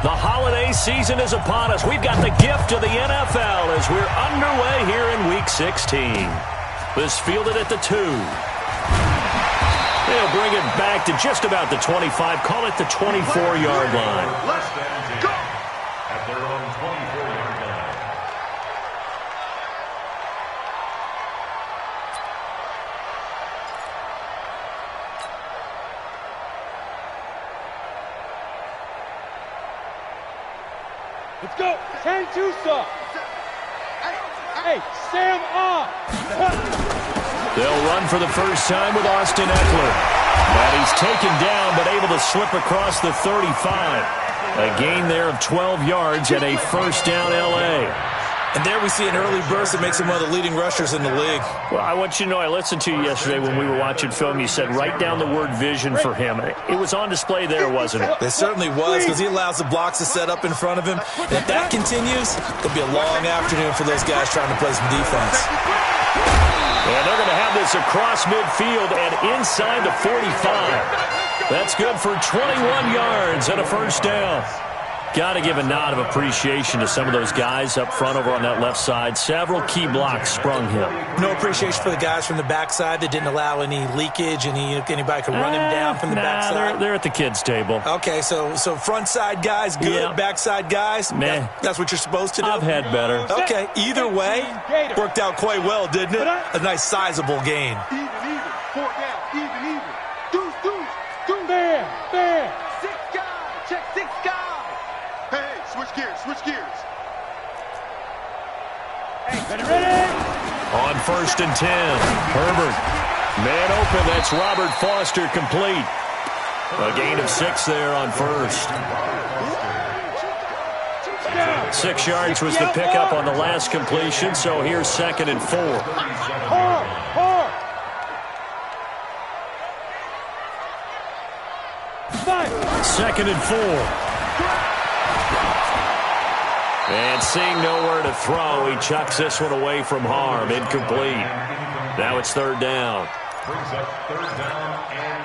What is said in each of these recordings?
The holiday season is upon us. We've got the gift of the NFL as we're underway here in Week 16. This fielded at the 2. They'll bring it back to just about the 25. Call it the 24-yard line. Less than 10 at their own 24-yard line. Let's go. 10-2 stop. Hey, Sam off. They'll run for the first time with Austin Eckler. And he's taken down but able to slip across the 35. A gain there of 12 yards and a first down L.A. And there we see an early burst that makes him one of the leading rushers in the league. Well, I want you to know, I listened to you yesterday when we were watching film. You said write down the word vision for him. It was on display there, wasn't it? It certainly was, because he allows the blocks to set up in front of him. And if that continues, it'll be a long afternoon for those guys trying to play some defense. And they're going to have this across midfield and inside the 45. That's good for 21 yards and a first down. Got to give a nod of appreciation to some of those guys up front over on that left side. Several key blocks sprung him. No appreciation for the guys from the backside that didn't allow any leakage, anybody could run him down from the backside. They're at the kids' table. Okay, so front side guys good, yeah. Backside guys, man, that's what you're supposed to do? I've had better. Okay, either way, worked out quite well, didn't it? A nice sizable gain. Even, 4 down, even. Deuce, bam. 6 guys, check 6 guys. Hey, switch gears. Hey, ready? On 1st and 10, Herbert. Man open, that's Robert Foster complete. A gain of 6 there on first. 6 yards was the pickup on the last completion, so here's 2nd and 4. Hard. 2nd and 4. And seeing nowhere to throw, he chucks this one away from harm. Incomplete. Now it's 3rd down. Brings up 3rd down and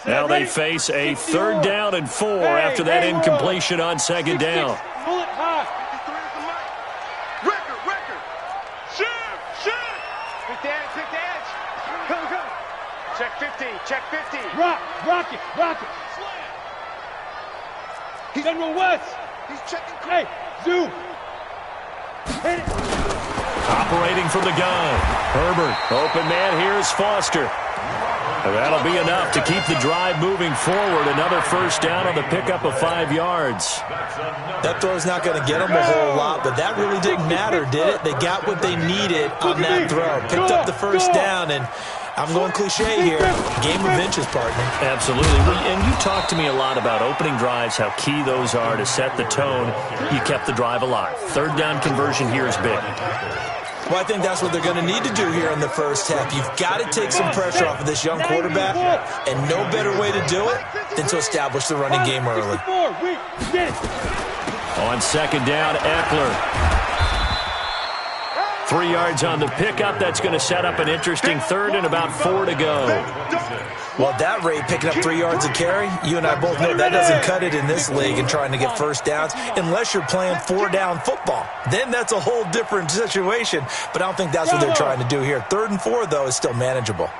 4. Now they face a 3rd down and 4 after that incompletion on 2nd down. Bullet high. Record. Shift. Quick dance. Go. Check 50. Rock it. Slam. General West. He's checking. Hey, zoom. Hit it. Operating from the gun. Herbert. Open man. Here's Foster. And that'll be enough to keep the drive moving forward. Another first down on the pickup of 5 yards. That throw's not going to get them a whole lot, but that really didn't matter, did it? They got what they needed on that throw. Picked up the first down, and I'm going cliche here. Game of inches, partner. Absolutely. And you talked to me a lot about opening drives, how key those are to set the tone. You kept the drive alive. 3rd down conversion here is big. Well, I think that's what they're going to need to do here in the first half. You've got to take some pressure off of this young quarterback, and no better way to do it than to establish the running game early. On 2nd down, Eckler. 3 yards on the pickup. That's going to set up an interesting 3rd and about 4 to go. Well, at that rate, picking up 3 yards a carry, you and I both know that doesn't cut it in this league and trying to get first downs unless you're playing 4-down football. Then that's a whole different situation, but I don't think that's what they're trying to do here. 3rd and 4, though, is still manageable.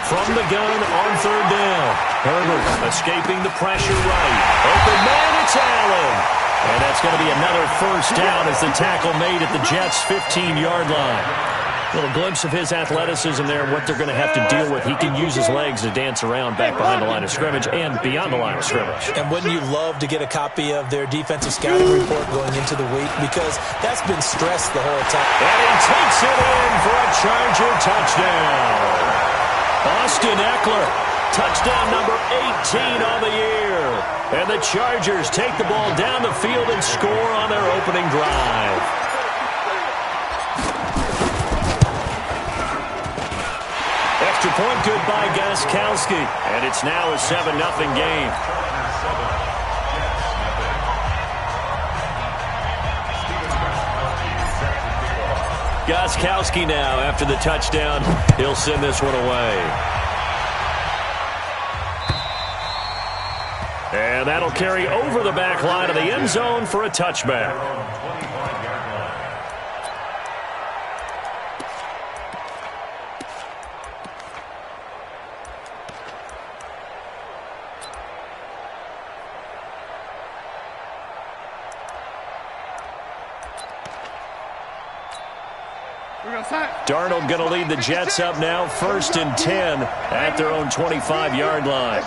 From the gun on 3rd down. Herbert escaping the pressure right. Open man, it's Allen. And that's going to be another first down as the tackle made at the Jets' 15-yard line. A little glimpse of his athleticism there and what they're going to have to deal with. He can use his legs to dance around back behind the line of scrimmage and beyond the line of scrimmage. And wouldn't you love to get a copy of their defensive scouting report going into the week? Because that's been stressed the whole time. And he takes it in for a Charger touchdown. Austin Eckler, touchdown number 18 on the year. And the Chargers take the ball down the field and score on their opening drive. Extra point good by Gostkowski. And it's now a 7-0 game. Gostkowski now after the touchdown. He'll send this one away. And that'll carry over the back line of the end zone for a touchback. Darnold going to lead the Jets up now, 1st and 10 at their own 25-yard line.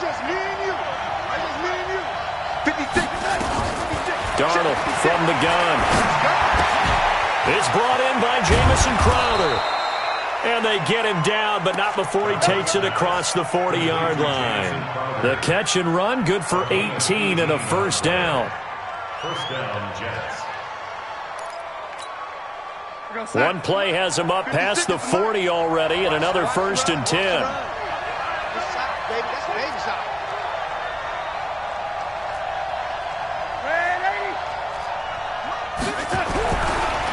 Darnold from the gun. It's brought in by Jamison Crowder. And they get him down, but not before he takes it across the 40-yard line. The catch and run, good for 18 and a first down. First down, Jets. One play has him up past the 40 already, and another 1st and 10.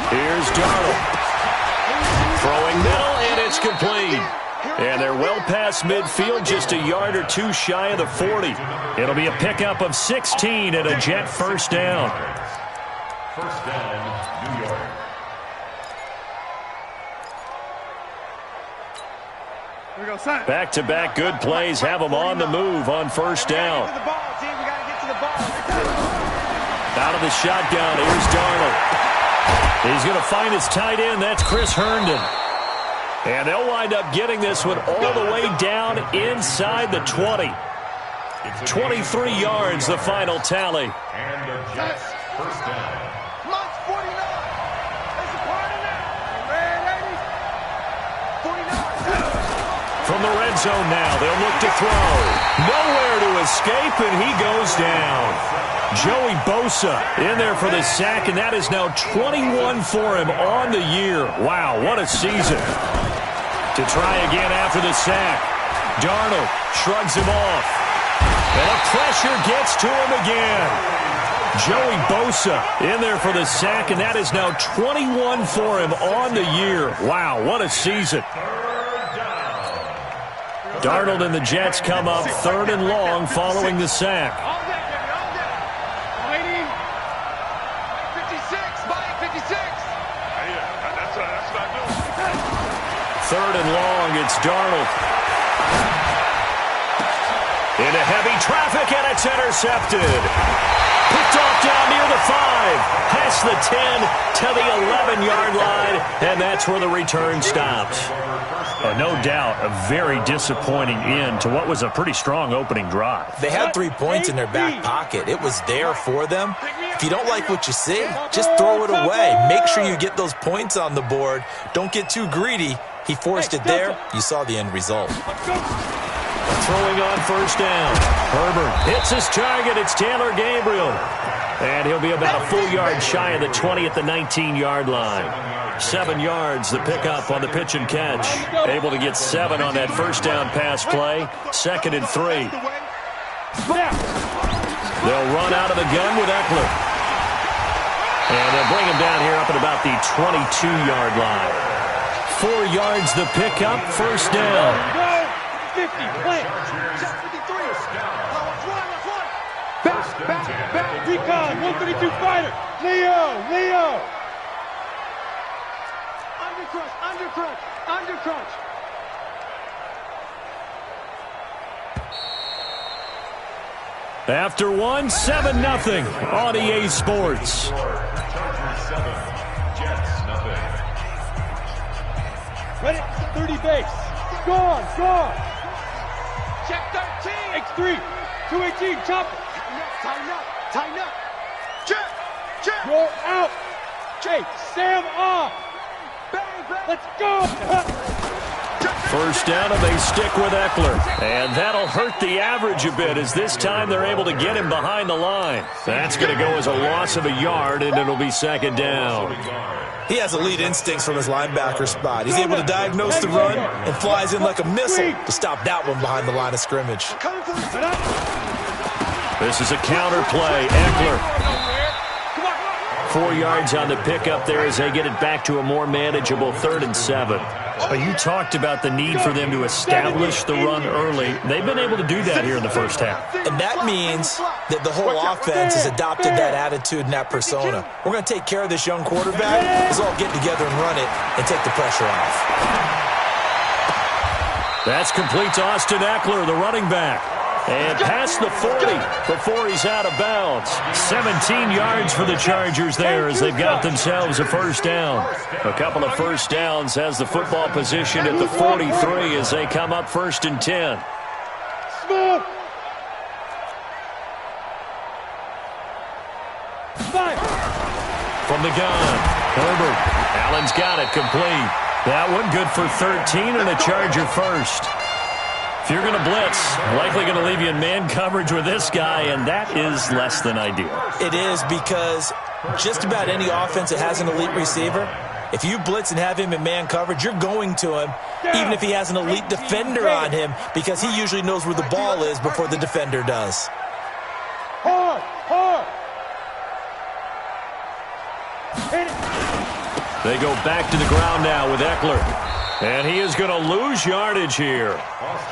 Here's Darnold. Throwing middle, and it's complete. And they're well past midfield, just a yard or two shy of the 40. It'll be a pickup of 16 and a Jet first down. First down, New York. Back-to-back good plays have them on the move on first down. Out of the shotgun, here's Darnold. He's going to find his tight end. That's Chris Herndon. And they'll wind up getting this one all the way down inside the 20. 23 yards, the final tally. And the Jets first down. From the red zone now, they'll look to throw. Nowhere to escape, and he goes down. Joey Bosa in there for the sack, and that is now 21 for him on the year. Wow, what a season. To try again after the sack. Darnold shrugs him off. And the pressure gets to him again. Joey Bosa in there for the sack, and that is now 21 for him on the year. Wow, what a season. Darnold and the Jets come up 3rd and long following the sack. 3rd and long, it's Darnold. Into heavy traffic, and it's intercepted. Picked off down near the 5, past the 10 to the 11-yard line, and that's where the return stops. No doubt, a very disappointing end to what was a pretty strong opening drive. They had 3 points in their back pocket. It was there for them. If you don't like what you see, just throw it away. Make sure you get those points on the board. Don't get too greedy. He forced it there. You saw the end result. Throwing on first down. Herbert hits his target. It's Taylor Gabriel. And he'll be about a full yard shy of the 20 at the 19-yard line. 7 yards, the pickup on the pitch and catch. Able to get 7 on that first down pass play. 2nd and 3. They'll run out of the gun with Eckler. And they'll bring him down here up at about the 22-yard line. 4 yards, the pickup, first down. 50, play. 53. Back, recon, 132 fighter. Leo. Undercrunch. After one, 7-0 on EA Sports. Chargers 7, Jets 0. Ready, 30 base. Gone. Check 13. X3, 218, chop it. Tighten up. Check. Roll out. Jake, Sam off. Bang. Let's go. First down, and they stick with Eckler. And that'll hurt the average a bit, as this time they're able to get him behind the line. That's going to go as a loss of a yard, and it'll be 2nd down. He has elite instincts from his linebacker spot. He's able to diagnose the run and flies in like a missile to stop that one behind the line of scrimmage. This is a counter play. Eckler 4 yards on the pickup there as they get it back to a more manageable 3rd and 7. Well, you talked about the need for them to establish the run early. They've been able to do that here in the first half. And that means that the whole offense has adopted that attitude and that persona. We're going to take care of this young quarterback. Let's all get together and run it and take the pressure off. That's complete to Austin Eckler, the running back. And past the 40 before he's out of bounds. 17 yards for the Chargers there as they've got themselves a first down. A couple of first downs has the football position at the 43 as they come up 1st and 10. From the gun, Herbert. Allen's got it complete. That one good for 13 and a Charger first. If you're going to blitz, likely going to leave you in man coverage with this guy, and that is less than ideal. It is because just about any offense that has an elite receiver, if you blitz and have him in man coverage, you're going to him, even if he has an elite defender on him, because he usually knows where the ball is before the defender does. They go back to the ground now with Eckler. And he is going to lose yardage here.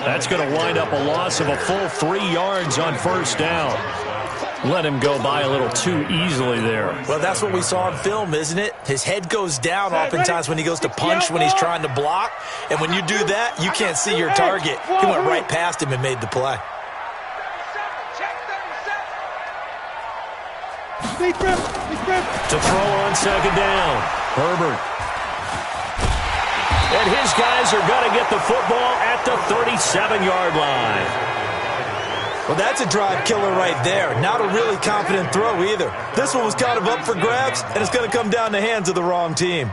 That's going to wind up a loss of a full 3 yards on first down. Let him go by a little too easily there. Well, that's what we saw in film, isn't it? His head goes down oftentimes when he goes to punch when he's trying to block. And when you do that, you can't see your target. He went right past him and made the play. To throw on 2nd down, Herbert. And his guys are going to get the football at the 37-yard line. Well, that's a drive killer right there. Not a really confident throw either. This one was kind of up for grabs, and it's going to come down the hands of the wrong team.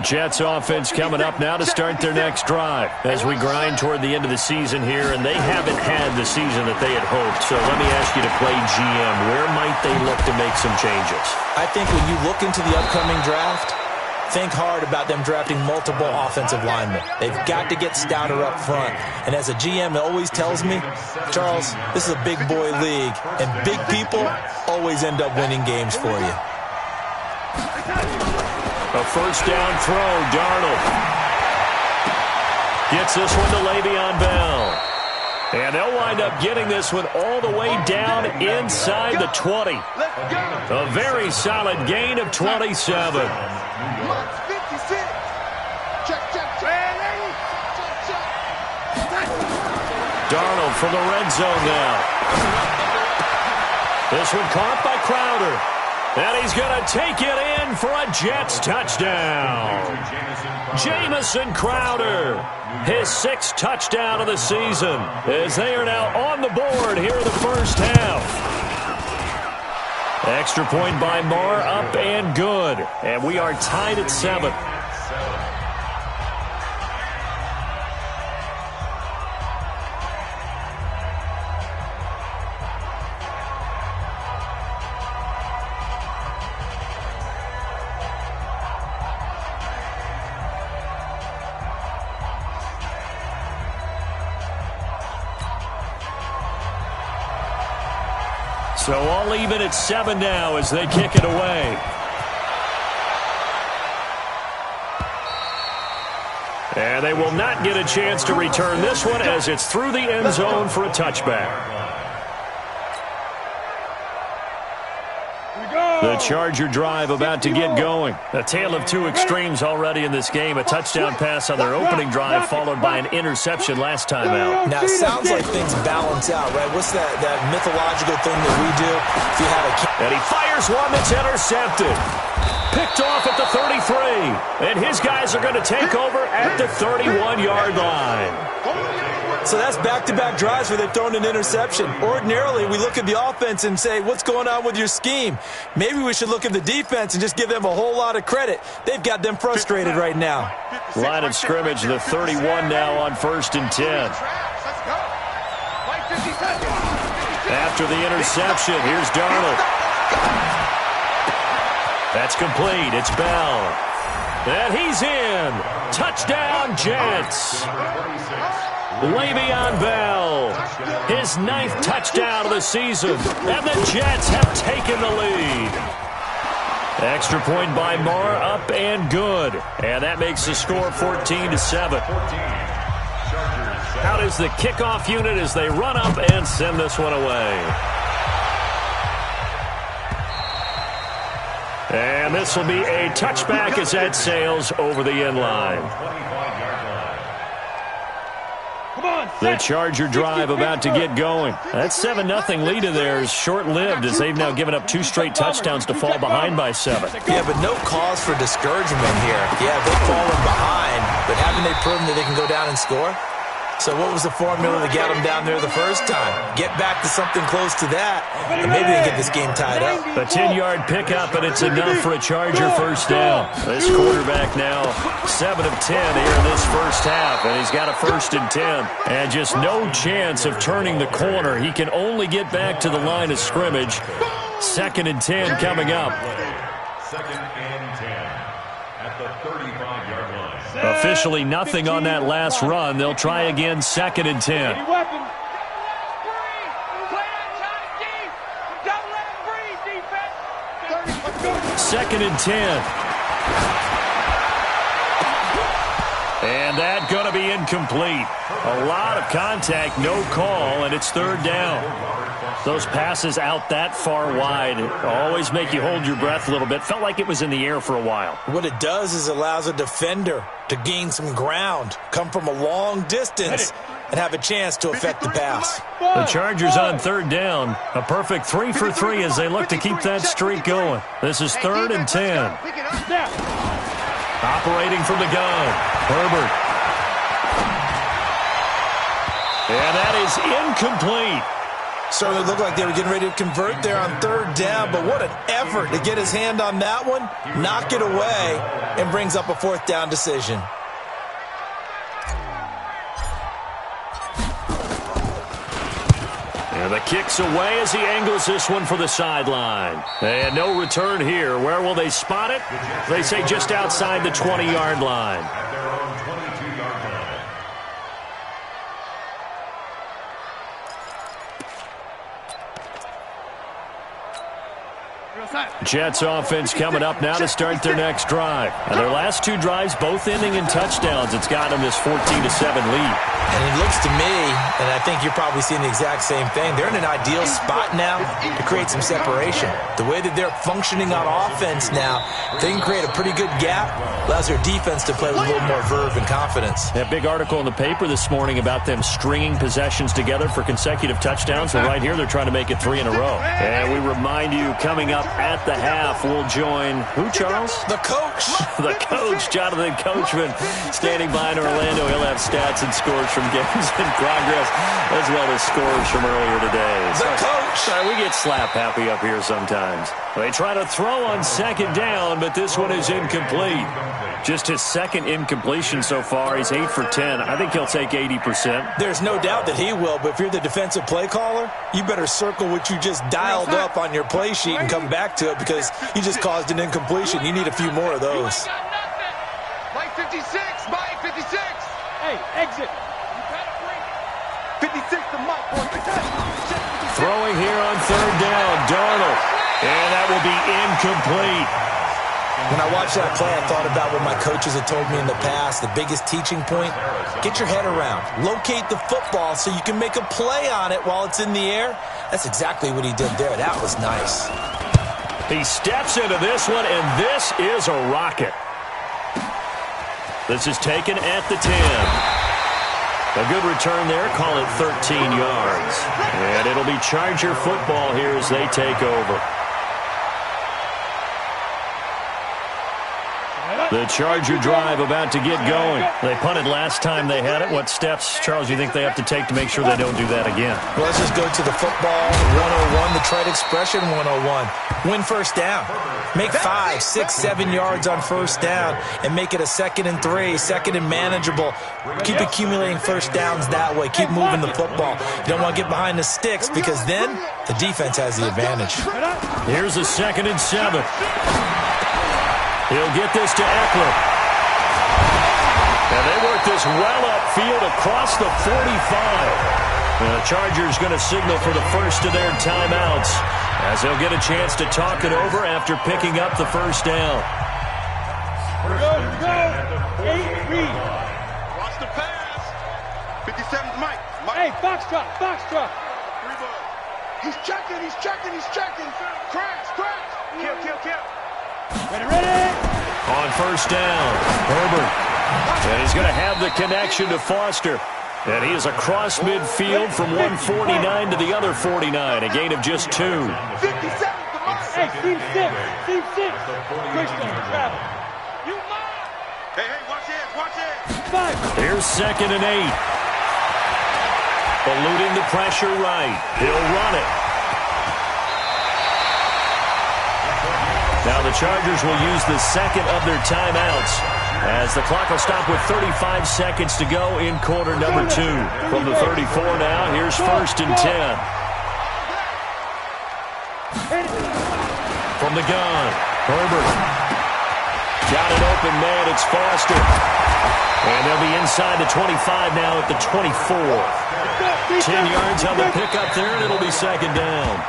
Jets offense coming up now to start their next drive as we grind toward the end of the season here, and they haven't had the season that they had hoped. So let me ask you to play GM. Where might they look to make some changes? I think when you look into the upcoming draft, think hard about them drafting multiple offensive linemen. They've got to get stouter up front. And as a GM, it always tells me, Charles, this is a big boy league, and big people always end up winning games for you. A first down throw, Darnold. Gets this one to Le'Veon Bell. And they'll wind up getting this one all the way down inside the 20. A very solid gain of 27. Darnold from the red zone now. This one caught by Crowder. And he's going to take it in for a Jets touchdown. Jamison Crowder, his 6th touchdown of the season, as they are now on the board here in the first half. Extra point by Marr, up and good. And we are tied at 7. So all even at 7 now as they kick it away. And they will not get a chance to return this one as it's through the end zone for a touchback. The Charger drive about to get going. A tale of two extremes already in this game. A touchdown pass on their opening drive followed by an interception last time out. Now, it sounds like things balance out, right? What's that mythological thing that we do? If you have and he fires one that's intercepted. Picked off at the 33. And his guys are going to take over at the 31-yard line. So that's back-to-back drives where they've thrown an interception. Ordinarily, we look at the offense and say, what's going on with your scheme? Maybe we should look at the defense and just give them a whole lot of credit. They've got them frustrated right now. Line of scrimmage, the 31 now on 1st and 10. After the interception, here's Darnold. That's complete. It's Bell. And he's in. Touchdown, Jets. Le'Veon Bell, his 9th touchdown of the season, and the Jets have taken the lead. Extra point by Marr, up and good. And that makes the score 14-7. Out is the kickoff unit as they run up and send this one away. And this will be a touchback as that sails over the end line. The Charger drive about to get going. That 7-0 lead of theirs short-lived as they've now given up 2 straight touchdowns to fall behind by 7. Yeah, but no cause for discouragement here. Yeah, they've fallen behind, but haven't they proven that they can go down and score? So what was the formula to get them down there the first time? Get back to something close to that, and maybe they get this game tied up. A 10-yard pickup, and it's enough for a Charger first down. This quarterback now 7 of 10 here in this first half, and he's got a 1st and 10. And just no chance of turning the corner. He can only get back to the line of scrimmage. 2nd and 10 coming up. 2nd and 10 at the 35-yard line. Officially nothing on that last run. They'll try again, 2nd and 10. 2nd and 10. And that going to be incomplete. A lot of contact, no call, and it's 3rd down. Those passes out that far wide always make you hold your breath a little bit. Felt like it was in the air for a while. What it does is allows a defender to gain some ground, come from a long distance, and have a chance to affect the pass. The Chargers on 3rd down. A perfect 3 for 3 as they look to keep that streak going. This is 3rd and 10. Operating from the gun, Herbert. And that is incomplete. Certainly looked like they were getting ready to convert there on 3rd down, but what an effort to get his hand on that one, knock it away, and brings up a 4th down decision. And the kick's away as he angles this one for the sideline. And no return here. Where will they spot it? They say just outside the 20-yard line. At their own 22-yard line. Jets offense coming up now to start their next drive. And their last 2 drives, both ending in touchdowns. It's got them this 14-7 lead. And it looks to me, and I think you're probably seeing the exact same thing, they're in an ideal spot now to create some separation. The way that they're functioning on offense now, they can create a pretty good gap, allows their defense to play with a little more verve and confidence. That big article in the paper this morning about them stringing possessions together for consecutive touchdowns. Well, right here, they're trying to make it 3 in a row. And we remind you, coming up at the half, we'll join who, Charles? The coach. The coach, Jonathan Coachman, standing by in Orlando. He'll have stats and scores from games in progress, as well as scores from earlier today. The coach. We get slap happy up here sometimes. They try to throw on 2nd down, but this one is incomplete. Just his 2nd incompletion so far. He's 8 for 10. I think he'll take 80%. There's no doubt that he will, but if you're the defensive play caller, you better circle what you just dialed up on your play sheet and come back to it because you just caused an incompletion. You need a few more of those. Mike 56, Mike 56. Hey, exit. 56 to Mike. Throwing here on 3rd down, Darnold. And that will be incomplete. When I watched that play, I thought about what my coaches had told me in the past. The biggest teaching point, get your head around. Locate the football so you can make a play on it while it's in the air. That's exactly what he did there. That was nice. He steps into this one, and this is a rocket. This is taken at the 10. A good return there. Call it 13 yards. And it'll be Charger football here as they take over. The Charger drive about to get going. They punted last time they had it. What steps, Charles, you think they have to take to make sure they don't do that again? Well, let's just go to the football 101, the trade expression 101. Win 1st down. Make 5, 6, 7 yards on 1st down and make it a 2nd and 3, 2nd and manageable. Keep accumulating 1st downs that way. Keep moving the football. You don't want to get behind the sticks because then the defense has the advantage. Here's a 2nd and 7. He'll get this to Eckler. And they work this well upfield across the 45. The Chargers going to signal for the first of their timeouts as they'll get a chance to talk it over after picking up the first down. Here we go. 8 read. Watch the pass. 57's Mike. Hey, box drop. 3 ball. He's checking. Crash. Kill. Ready. On first down, Herbert. And he's going to have the connection to Foster. And he is across midfield from 149 to the other 49, a gain of just 2. 57's the Mike. Hey, team 6. Christian, travel. Hey, watch it. Here's 2nd and 8. Eluding the pressure right. He'll run it. Now the Chargers will use the second of their timeouts as the clock will stop with 35 seconds to go in quarter number 2. From the 34 now, here's 1st and 10. From the gun, Herbert. Got an open man, it's Foster. And they'll be inside the 25 now at the 24. 10 yards on the pickup there, and it'll be 2nd down.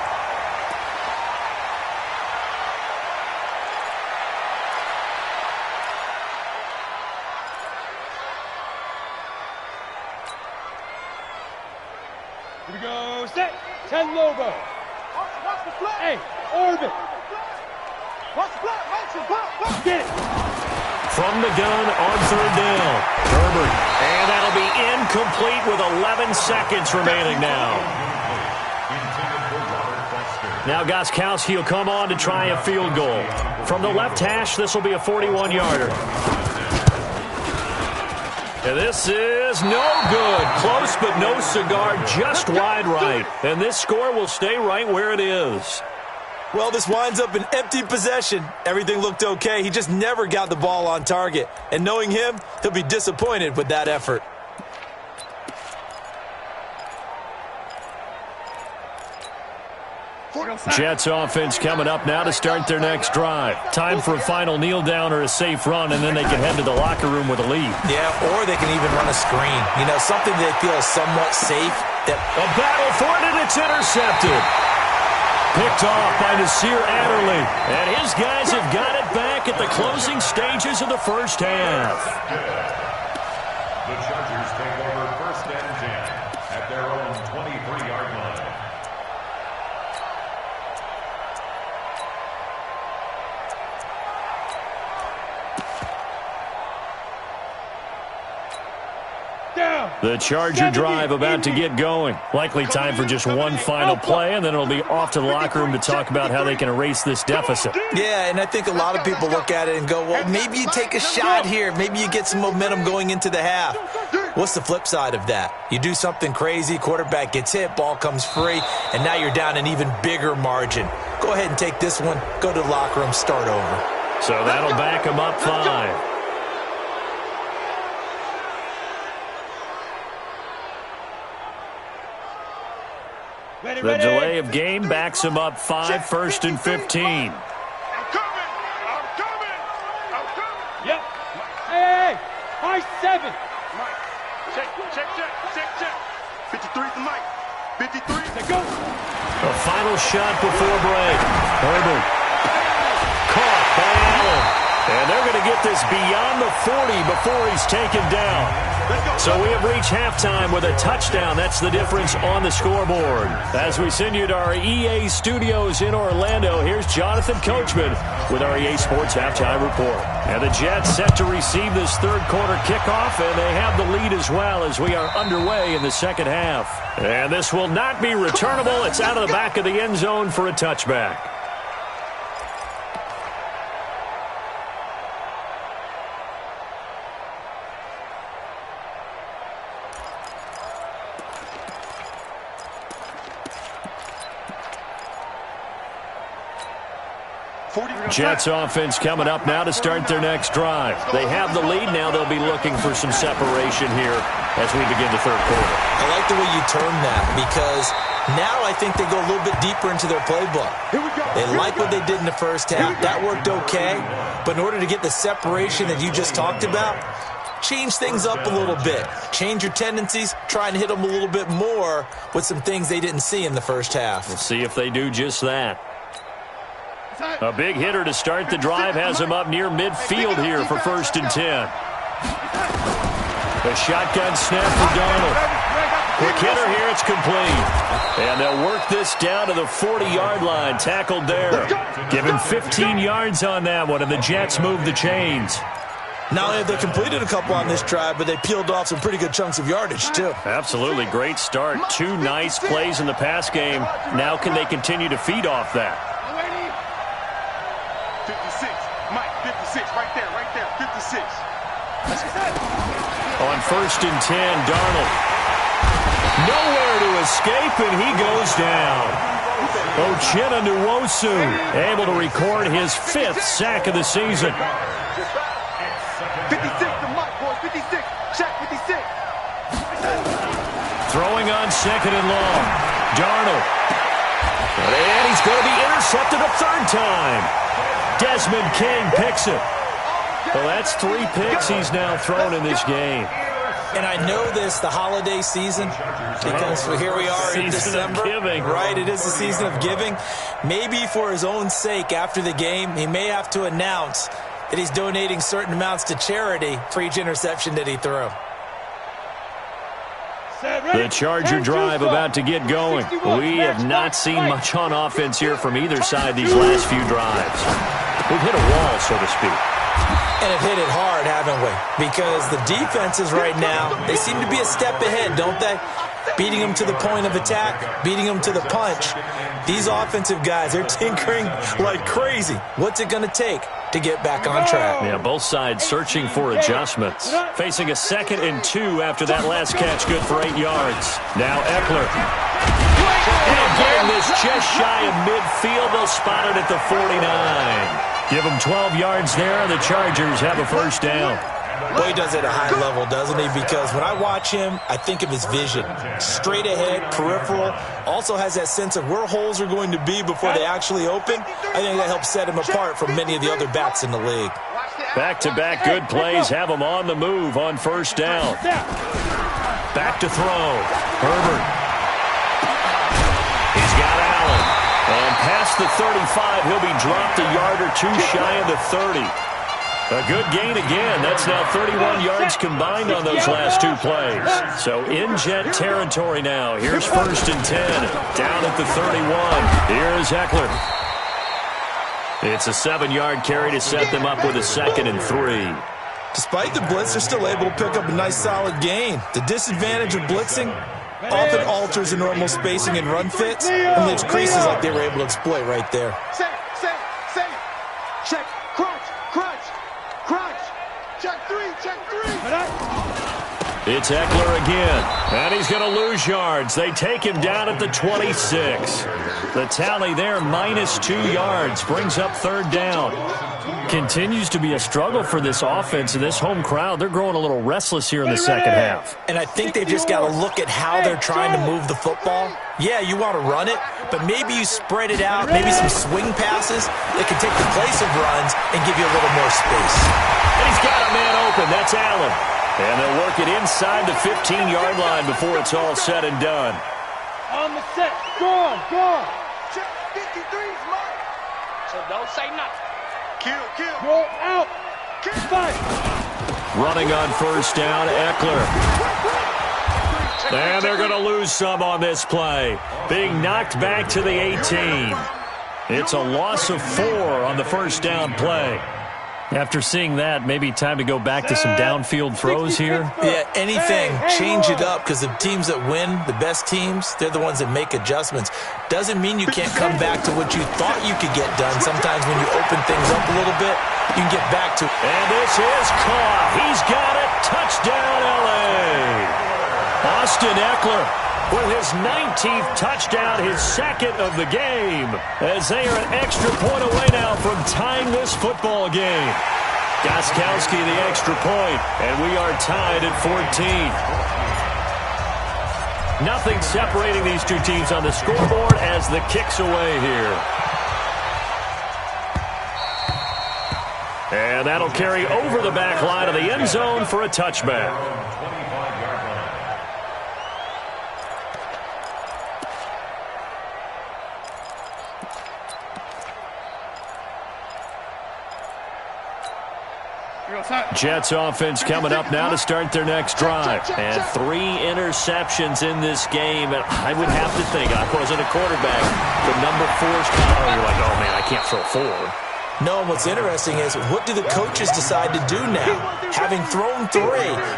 Here we go. Set. 10 Lobo. Watch the flat. Hey, orbit. Watch the flat. Motion. Get it. From the gun on 3rd down. Herbert. And that'll be incomplete with 11 seconds remaining now. Now Gostkowski will come on to try a field goal. From the left hash, this will be a 41-yarder. And this is no good. Close but no cigar, just wide right. And this score will stay right where it is. Well, this winds up an empty possession. Everything looked okay. He just never got the ball on target. And knowing him, he'll be disappointed with that effort. Jets offense coming up now to start their next drive. Time for a final kneel down or a safe run, and then they can head to the locker room with a lead. Yeah, or they can even run a screen. You know, something they feel is somewhat safe. A battle for it, and it's intercepted. Picked off by Nasir Adderley. And his guys have got it back at the closing stages of the first half. The Chargers take over 1st and 10 at their own 23-yard line. The Charger drive about to get going. Likely time for just one final play, and then it'll be off to the locker room to talk about how they can erase this deficit. Yeah, and I think a lot of people look at it and go, well, maybe you take a shot here. Maybe you get some momentum going into the half. What's the flip side of that? You do something crazy, quarterback gets hit, ball comes free, and now you're down an even bigger margin. Go ahead and take this one, go to the locker room, start over. So that'll back them up 5. The delay of game backs him up 5, 1st and 15. I'm coming. Yep. Hey. High 7. Mike. Check. 53's the Mike. 53. Let's go. A final shot before break. Herbert. Caught by Allen. And they're going to get this beyond the 40 before he's taken down. So we have reached halftime with a touchdown. That's the difference on the scoreboard. As we send you to our EA studios in Orlando, here's Jonathan Coachman with our EA Sports Halftime Report. And the Jets set to receive this third quarter kickoff, and they have the lead as well as we are underway in the second half. And this will not be returnable. It's out of the back of the end zone for a touchback. Jets offense coming up now to start their next drive. They have the lead. Now they'll be looking for some separation here as we begin the third quarter. I like the way you term that because now I think they go a little bit deeper into their playbook. They like what they did in the first half. That worked okay. But in order to get the separation that you just talked about, change things up a little bit. Change your tendencies, try and hit them a little bit more with some things they didn't see in the first half. We'll see if they do just that. A big hitter to start the drive has him up near midfield here for 1st and 10. The shotgun snap for Darnold. Quick hitter here, it's complete. And they'll work this down to the 40-yard line, tackled there. Give him 15 yards on that one, and the Jets move the chains. Not only have they completed a couple on this drive, but they peeled off some pretty good chunks of yardage, too. Absolutely, great start. 2 nice plays in the pass game. Now can they continue to feed off that? 56, Mike, 56, right there, 56. On 1st and 10, Darnold. Nowhere to escape, and he goes down. Uchenna Nwosu able to record his 5th sack of the season. 56 to Mike, boys, 56. Check 56. Throwing on 2nd and long. Darnold. And he's going to be intercepted a 3rd time. Desmond King picks it. Well, that's 3 picks he's now thrown in this game. And I know this, the holiday season, because here we are in December. Giving. Right, it is the season of giving. Maybe for his own sake after the game, he may have to announce that he's donating certain amounts to charity for each interception that he threw. The Charger drive about to get going. We have not seen much on offense here from either side these last few drives. We've hit a wall, so to speak. And have hit it hard, haven't we? Because the defenses right now, they seem to be a step ahead, don't they? Beating them to the point of attack, beating them to the punch. These offensive guys, they're tinkering like crazy. What's it going to take to get back on track? Yeah, both sides searching for adjustments. Facing a 2nd and 2 after that last catch, good for 8 yards. Now Eckler. And again, this just shy of midfield. They'll spot it at the 49. Give him 12 yards there, and the Chargers have a 1st down. Well, he does it at a high level, doesn't he? Because when I watch him, I think of his vision. Straight ahead, peripheral. Also has that sense of where holes are going to be before they actually open. I think that helps set him apart from many of the other backs in the league. Back-to-back good plays have him on the move on 1st down. Back to throw. Herbert. He's got Allen. And past the 35, he'll be dropped a yard or 2 shy of the 30. A good gain again. That's now 31 yards combined on those last 2 plays. So in Jet territory now. Here's 1st and 10. Down at the 31. Here's Eckler. It's a 7-yard carry to set them up with a 2nd and 3. Despite the blitz, they're still able to pick up a nice solid gain. The disadvantage of blitzing often alters the normal spacing and run fits and leaves creases like they were able to exploit right there. Say. Check, crunch. Check 3. It's Eckler again, and he's going to lose yards. They take him down at the 26. The tally there, -2 yards, brings up 3rd down. Continues to be a struggle for this offense and this home crowd. They're growing a little restless here in the 2nd half. And I think they've just got to look at how they're trying to move the football. Yeah, you want to run it, but maybe you spread it out, maybe some swing passes that can take the place of runs and give you a little more space. And he's got a man open. That's Allen. And they'll work it inside the 15-yard line before it's all said and done. On the set. Go on. Check 53's Mike. So don't say nothing. Kill. Go out. Fight. Running on 1st down, Eckler. And they're going to lose some on this play. Being knocked back to the 18. It's a loss of 4 on the 1st down play. After seeing that, maybe time to go back to some downfield throws here. Yeah, anything. Change it up because the teams that win, the best teams, they're the ones that make adjustments. Doesn't mean you can't come back to what you thought you could get done. Sometimes when you open things up a little bit, you can get back to. And this is caught. He's got it. Touchdown, L.A. Austin Eckler with his 19th touchdown, his 2nd of the game, as they are an extra point away now from tying this football game. Gostkowski the extra point, and we are tied at 14. Nothing separating these two teams on the scoreboard as the kick's away here. And that'll carry over the back line of the end zone for a touchback. Jets offense coming up now to start their next drive. And 3 interceptions in this game. And I would have to think, I wasn't a quarterback, the number 4's coming. You're like, oh, man, I can't throw 4. No, and what's interesting is, what do the coaches decide to do now? Having thrown 3,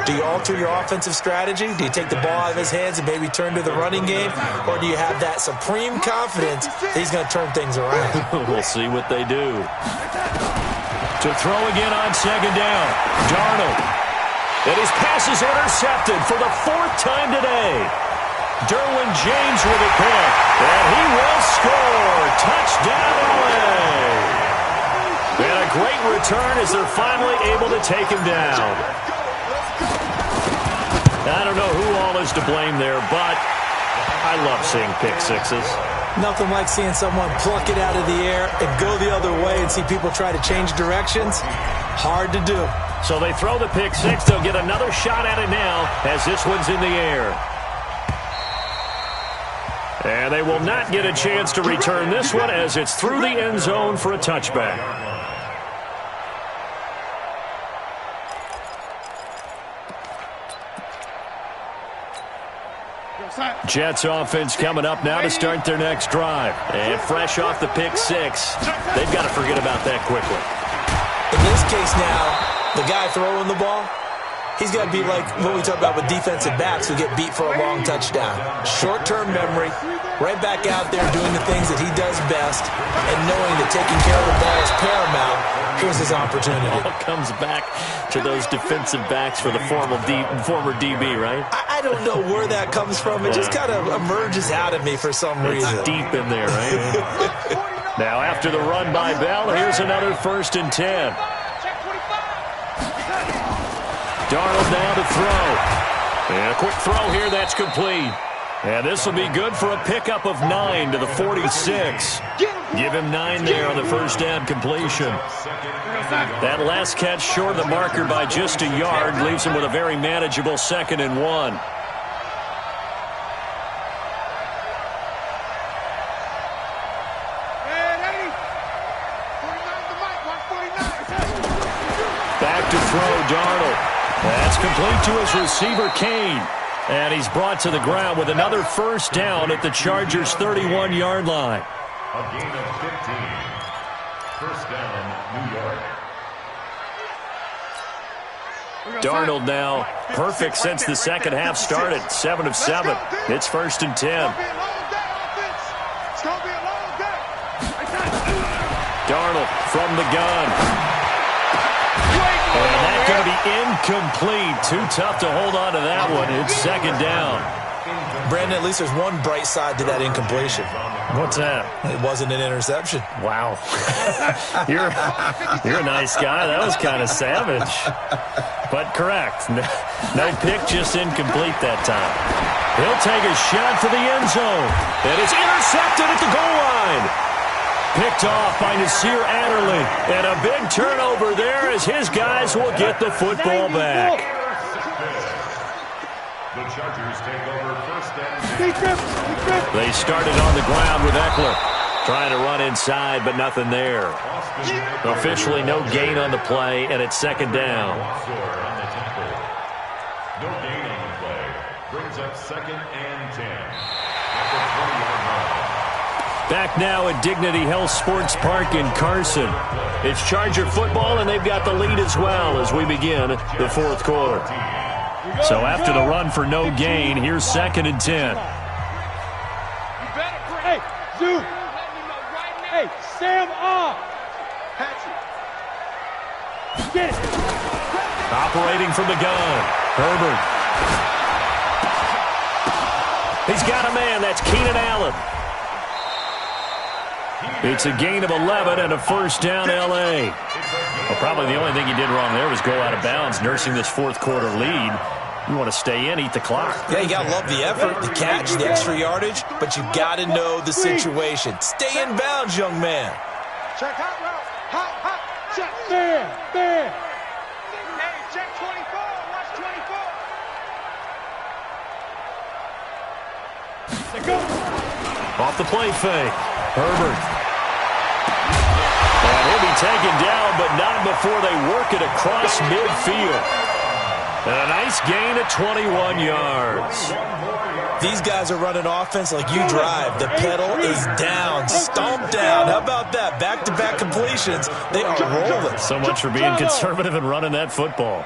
do you alter your offensive strategy? Do you take the ball out of his hands and maybe turn to the running game? Or do you have that supreme confidence that he's going to turn things around? We'll see what they do. To throw again on second down. Darnold. And his pass is intercepted for the 4th time today. Derwin James with a pick. And he will score. Touchdown, LA. And a great return as they're finally able to take him down. I don't know who all is to blame there, but I love seeing pick sixes. Nothing like seeing someone pluck it out of the air and go the other way and see people try to change directions. Hard to do. So they throw the pick six. They'll get another shot at it now as this one's in the air. And they will not get a chance to return this one as it's through the end zone for a touchback. Jets offense coming up now to start their next drive. And fresh off the pick six, they've got to forget about that quickly. In this case now, the guy throwing the ball, he's got to be like what we talk about with defensive backs who get beat for a long touchdown. Short-term memory, right back out there doing the things that he does best, and knowing that taking care of the ball is paramount. Here's his opportunity. All comes back to those defensive backs for the former DB, right? I don't know where that comes from. It just kind of emerges out of me for some reason. It's deep in there, right? Now, after the run by Bell, here's another 1st and 10. Darnold now to throw. And a quick throw here, that's complete. And this will be good for a pickup of 9 to the 46. Give him 9 there on the first down completion. That last catch short of the marker by just a yard leaves him with a very manageable 2nd and 1. Back to throw, Darnold. That's complete to his receiver, Kane. And he's brought to the ground with another first down at the Chargers' 31-yard line. A gain of 15. First down, New York. Darnold now perfect since the second half started. 7 of 7. It's 1st and 10. Darnold from the gun. And that's going to be incomplete. Too tough to hold on to that one. It's 2nd down. Brandon, at least there's one bright side to that incompletion. What's that? It wasn't an interception. Wow. You're a nice guy. That was kind of savage. But correct. No pick, just incomplete that time. He'll take a shot for the end zone. And it's intercepted at the goal line. Picked off by Nasir Adderley. And a big turnover there as his guys will get the football back. The Chargers take over 1st and 10. They started on the ground with Eckler. Trying to run inside, but nothing there. Officially no gain on the play, and it's 2nd down. No gain on the play. Brings up 2nd and 10. Back now at Dignity Health Sports Park in Carson. It's Charger football, and they've got the lead as well as we begin the 4th quarter. So after the run for no gain, here's 2nd and 10. Hey, Zoo. Hey, Sam off. Get it. Operating from the gun. Herbert. He's got a man. That's Keenan Allen. It's a gain of 11 and a first down, L.A. Well, probably the only thing he did wrong there was go out of bounds, nursing this 4th quarter lead. You want to stay in, eat the clock. Yeah, you got to love the effort, the catch, the extra yardage, but you got to know the situation. Stay in bounds, young man. Check hot route. Hot, check. Bam. Hey, check 24. Watch 24. They go. Off the play fake. Herbert. And he'll be taken down, but not before they work it across midfield. And a nice gain of 21 yards. These guys are running offense like you drive. The pedal is down, stomped down. How about that? Back-to-back completions. They are rolling. So much for being conservative and running that football.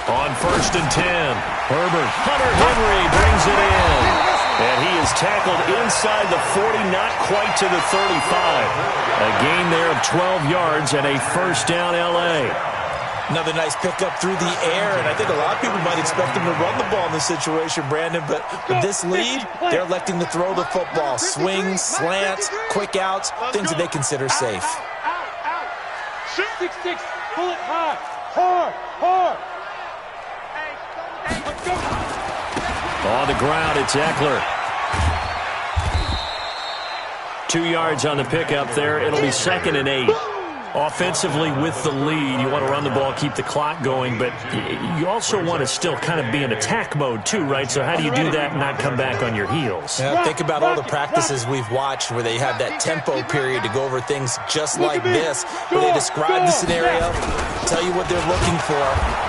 On 1st and 10, Herbert. Hunter Henry brings it in. And he is tackled inside the 40, not quite to the 35. A gain there of 12 yards and a first down L.A. Another nice pickup through the air, and I think a lot of people might expect them to run the ball in this situation, Brandon, but with this lead, they're electing to throw the football. Swings, slants, quick outs, things that they consider safe. Out. 6-6. Pull it high. Hard. Let's go. On the ground, it's Eckler. 2 yards on the pickup there. It'll be 2nd and 8. Offensively with the lead, you want to run the ball, keep the clock going, but you also want to still kind of be in attack mode too, right? So how do you do that and not come back on your heels? Yeah, think about all the practices we've watched where they have that tempo period to go over things just like this, where they describe the scenario, tell you what they're looking for,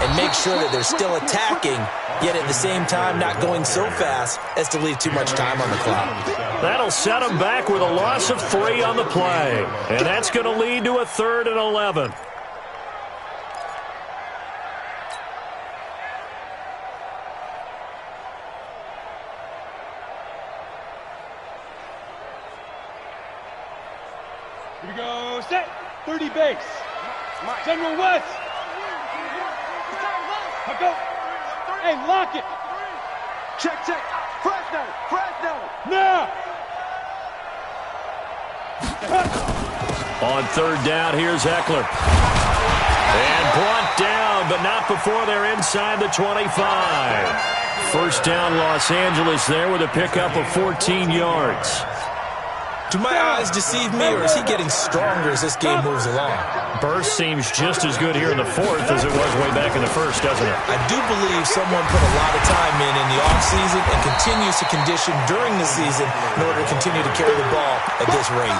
and make sure that they're still attacking, yet at the same time not going so fast as to leave too much time on the clock. That'll set them back with a loss of 3 on the play, and that's going to lead to a 3rd and 11. Here we go. Set. 30 base. General West. Let's go. Hey, lock it. Check. Fresno. Now. On 3rd down, here's Eckler. And brought down, but not before they're inside the 25. First down, Los Angeles there with a pickup of 14 yards. Do my eyes deceive me, or is he getting stronger as this game moves along? Burst seems just as good here in the 4th as it was way back in the 1st, doesn't it? I do believe someone put a lot of time in the offseason and continues to condition during the season in order to continue to carry the ball at this rate.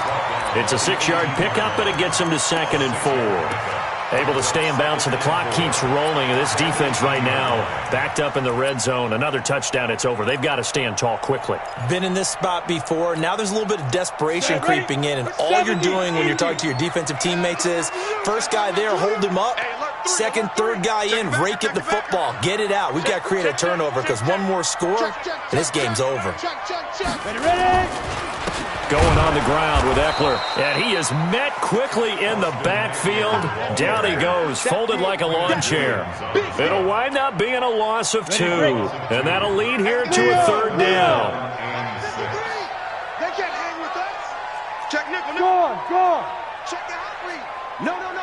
It's a 6-yard pickup, but it gets him to 2nd and 4. Able to stay in bounds, and the clock keeps rolling. And this defense right now backed up in the red zone. Another touchdown, it's over. They've got to stand tall quickly. Been in this spot before. Now there's a little bit of desperation creeping in, and all you're doing when you're talking to your defensive teammates is, first guy there, hold him up. Second, third guy in, rake at the football. Get it out. We've got to create a turnover because one more score, and this game's over. Ready. Going on the ground with Eckler. And he is met quickly in the backfield. Down he goes, folded like a lawn chair. It'll wind up being a loss of 2. And that'll lead here to a 3rd down. They can't hang with us. Check nickel. Go on. Check the hot read. No. Off.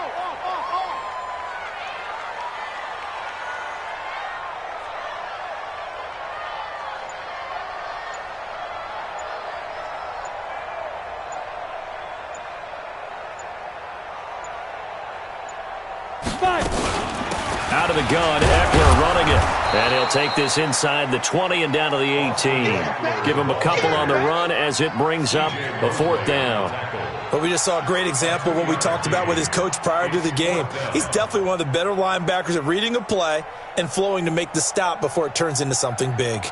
5. Out of the gun, Eckler running it. And he'll take this inside the 20 and down to the 18. Give him a couple on the run as it brings up a 4th down. But we just saw a great example of what we talked about with his coach prior to the game. He's definitely one of the better linebackers at reading a play and flowing to make the stop before it turns into something big.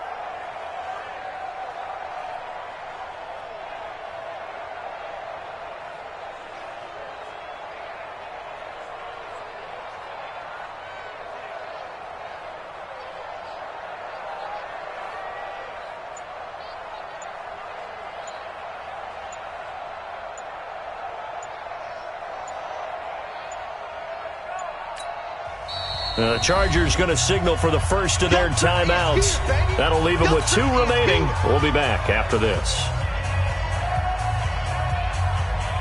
The Chargers going to signal for the first of their timeouts. That'll leave them with 2 remaining. We'll be back after this.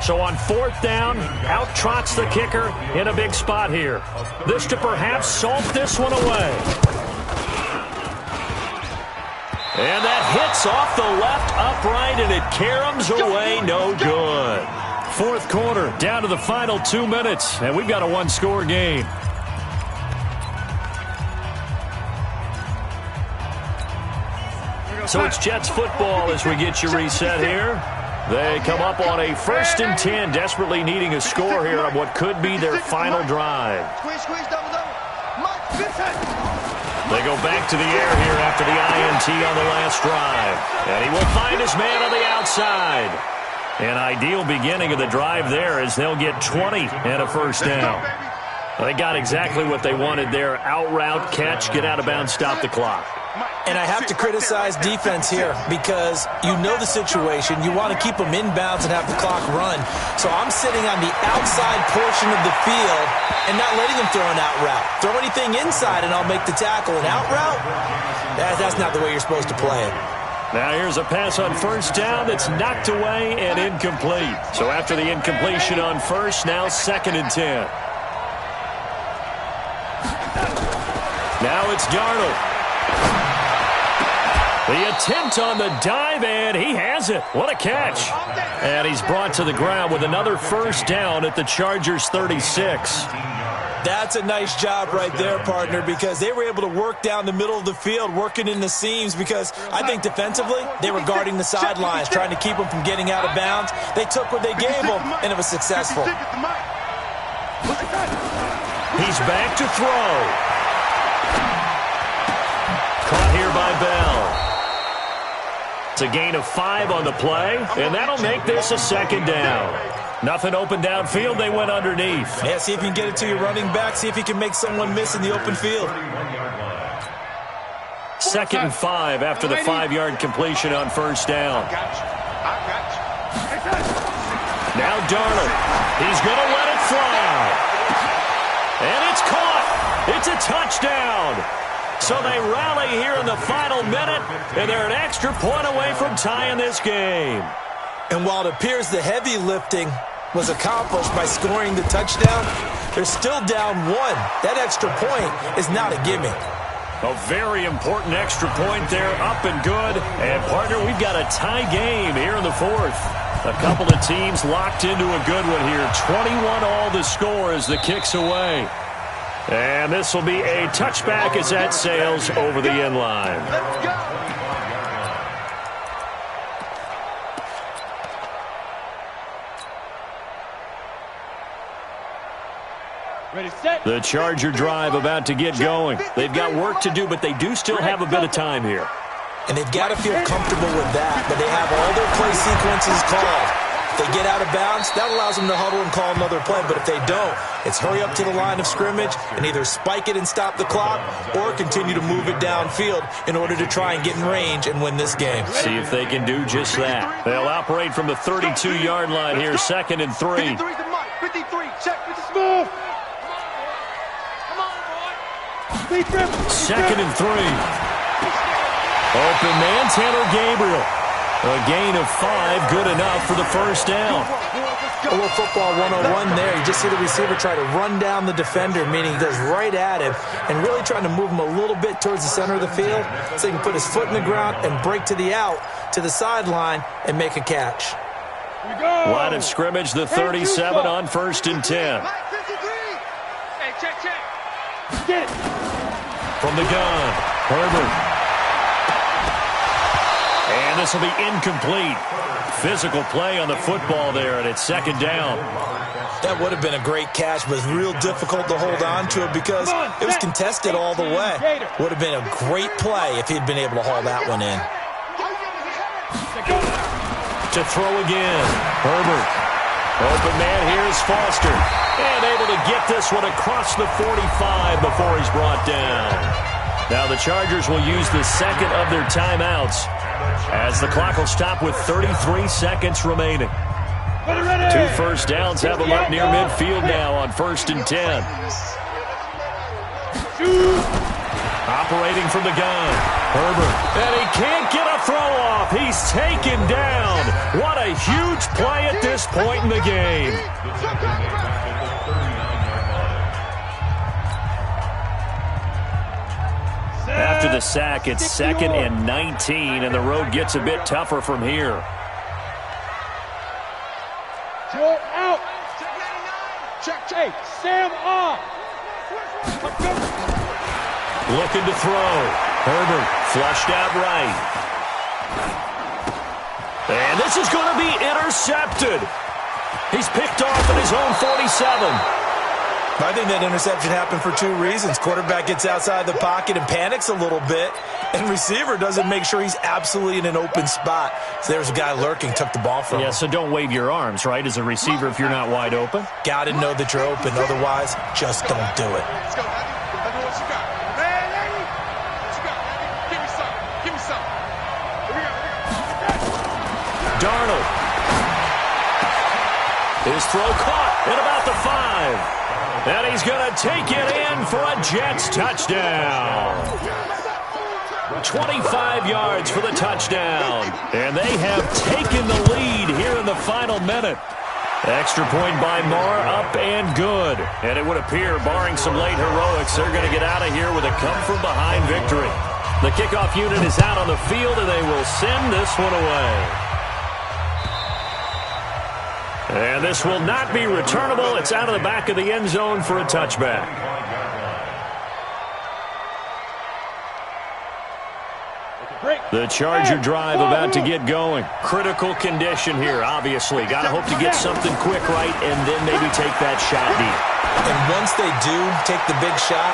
So on 4th down, out trots the kicker in a big spot here. This to perhaps salt this one away. And that hits off the left upright, and it caroms away no good. Fourth quarter, down to the final 2 minutes, and we've got a one-score game. So it's Jets football as we get you reset here. They come up on a 1st and 10, desperately needing a score here on what could be their final drive. They go back to the air here after the INT on the last drive. And he will find his man on the outside. An ideal beginning of the drive there as they'll get 20 and a first down. They got exactly what they wanted there. Out route, catch, get out of bounds, stop the clock. And I have to criticize defense here because you know the situation. You want to keep them inbounds and have the clock run. So I'm sitting on the outside portion of the field and not letting them throw an out route. Throw anything inside and I'll make the tackle. An out route? That's not the way you're supposed to play it. Now here's a pass on first down that's knocked away and incomplete. So after the incompletion on first, now 2nd and 10. Now it's Darnold. The attempt on the dive, and he has it. What a catch. And he's brought to the ground with another first down at the Chargers' 36. That's a nice job right there, partner, because they were able to work down the middle of the field, working in the seams, because I think defensively they were guarding the sidelines, trying to keep them from getting out of bounds. They took what they gave them, and it was successful. He's back to throw. Caught here by Bell. It's a gain of 5 on the play, and that'll make this a 2nd down. Nothing open downfield. They went underneath. Yeah, see if you can get it to your running back. See if you can make someone miss in the open field. 2nd and 5 after the 5-yard completion on first down. Now Darnold. He's going to let it fly. And it's caught. It's a touchdown. So they rally here in the final minute, and they're an extra point away from tying this game. And while it appears the heavy lifting was accomplished by scoring the touchdown, they're still down 1. That extra point is not a gimme. A very important extra point there, up and good. And, partner, we've got a tie game here in the 4th. A couple of teams locked into a good one here. 21 all the score as the kick's away. And this will be a touchback as that sails over the end line. Let's go. Ready, set. The Charger drive about to get going. They've got work to do, but they do still have a bit of time here. And they've got to feel comfortable with that, but they have all their play sequences called. If they get out of bounds, that allows them to huddle and call another play. But if they don't, it's hurry up to the line of scrimmage and either spike it and stop the clock or continue to move it downfield in order to try and get in range and win this game. See if they can do just that. They'll operate from the 32-yard line here, 2nd and 3. 53's the mark. 53, check. Move. 2nd and 3. Open man, Tanner Gabriel. A gain of 5, good enough for the first down. A little football 101 there. You just see the receiver try to run down the defender, meaning he goes right at him and really trying to move him a little bit towards the center of the field so he can put his foot in the ground and break to the out, to the sideline, and make a catch. Line of scrimmage, the 37 on 1st and 10. Hey, check. Get it. From the gun, Herbert. And this will be incomplete. Physical play on the football there, and it's 2nd down. That would have been a great catch, but real difficult to hold on to it because it was contested all the way. Would have been a great play if he'd been able to haul that one in. To throw again, Herbert. Open man, here's Foster. And able to get this one across the 45 before he's brought down. Now the Chargers will use the 2nd of their timeouts as the clock will stop with 33 seconds remaining. 2 first downs have them up near midfield now on 1st and 10. Operating from the gun, Herbert. And he can't get a throw off. He's taken down. What a huge play at this point in the game. After the sack, it's 2nd and 19, and the road gets a bit tougher from here. Short. Sam off. Looking to throw. Herbert flushed out right. And this is going to be intercepted. He's picked off at his own 47. I think that interception happened for two reasons. Quarterback gets outside the pocket and panics a little bit, and receiver doesn't make sure he's absolutely in an open spot. So there's a guy lurking, took the ball from him. Yeah, so don't wave your arms, right, as a receiver if you're not wide open. Got to know that you're open. Otherwise, just don't do it. Let's go, Abby. Let me know what you got. Man, Abby. What you got, Abby? Give me some. Give me some. Here we go. Darnold. His throw caught at about the 5. And he's going to take it in for a Jets touchdown. 25 yards for the touchdown. And they have taken the lead here in the final minute. Extra point by Moore, up and good. And it would appear, barring some late heroics, they're going to get out of here with a come-from-behind victory. The kickoff unit is out on the field, and they will send this one away. And this will not be returnable. It's out of the back of the end zone for a touchback. The Charger drive about to get going. Critical condition here, obviously. Got to hope to get something quick right and then maybe take that shot deep. And once they do take the big shot,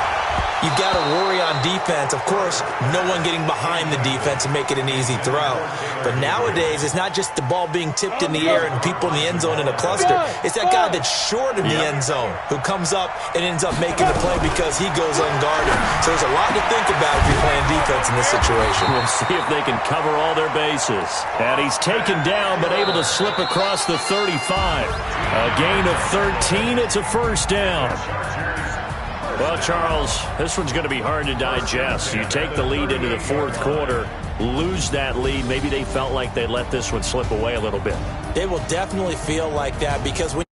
you've got to worry on defense. Of course, no one getting behind the defense and make it an easy throw. But nowadays, it's not just the ball being tipped in the air and people in the end zone in a cluster. It's that guy that's short in the end zone who comes up and ends up making the play because he goes unguarded. So there's a lot to think about if you're playing defense in this situation. We'll see if they can cover all their bases. And he's taken down but able to slip across the 35. A gain of 13. It's a first down. Well, Charles, this one's going to be hard to digest. You take the lead into the fourth quarter, lose that lead. Maybe they felt like they let this one slip away a little bit. They will definitely feel like that because when